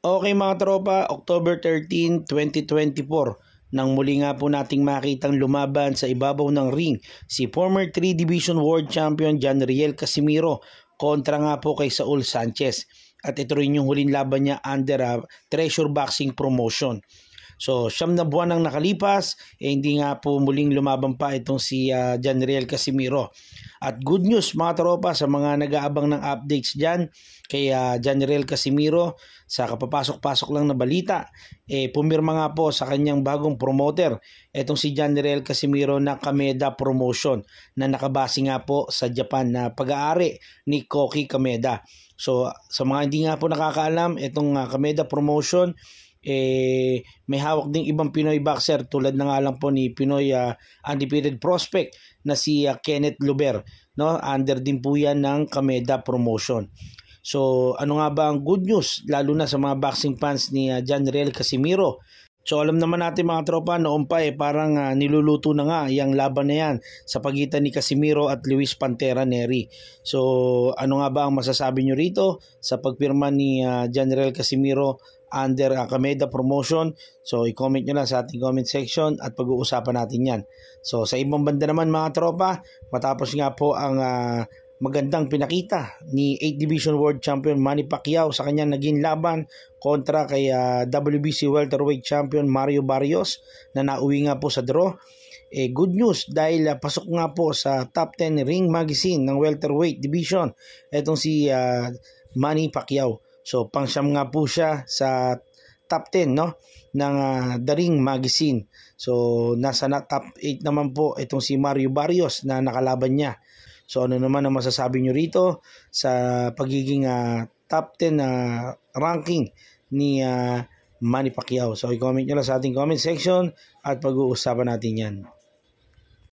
Okay mga tropa, October 13, 2024 nang muli nga po nating makitang lumaban sa ibabaw ng ring si former 3 Division World Champion Janriel Casimiro kontra nga po kay Saul Sanchez. At ito rin yung huling laban niya under Treasure Boxing Promotion. So, 9 na buwan ang nakalipas, hindi nga po muling lumaban pa itong si Janriel Casimiro. At good news mga tropa sa mga nag-aabang ng updates dyan kay Janriel Casimiro, sa kapapasok-pasok lang na balita, pumirma nga po sa kanyang bagong promoter, itong si Janriel Casimiro na Kameda Promotion na nakabase nga po sa Japan na pag-aari ni Koki Kameda. So, sa mga hindi nga po nakakaalam, itong Kameda Promotion, may hawak ding ibang Pinoy boxer tulad na nga lang po ni Pinoy undefeated prospect na si Kenneth Luber, no? Under din po yan ng Kameda Promotion. So ano nga ba ang good news lalo na sa mga boxing fans ni Janriel Casimiro? So alam naman natin mga tropa, noon pa parang niluluto na nga yung laban na yan sa pagitan ni Casimiro at Luis Pantera Nery. So ano nga ba ang masasabi nyo rito sa pagpirma ni Janriel Casimiro under Kameda Promotion? So i-comment nyo lang sa ating comment section at pag-uusapan natin yan. So sa ibang banda naman mga tropa, matapos nga po ang magandang pinakita ni 8 Division World Champion Manny Pacquiao sa kanyang naging laban kontra kay WBC Welterweight Champion Mario Barrios na nauwi nga po sa draw. Good news dahil pasok nga po sa top 10 ring magazine ng welterweight division etong si Manny Pacquiao. So pang-siyam nga po siya sa top 10 no ng The Ring magazine. So nasa top 8 naman po itong si Mario Barrios na nakalaban niya. So ano naman ang masasabi nyo rito sa pagiging top 10 ranking ni Manny Pacquiao? So i-comment nyo lang sa ating comment section at pag-uusapan natin yan.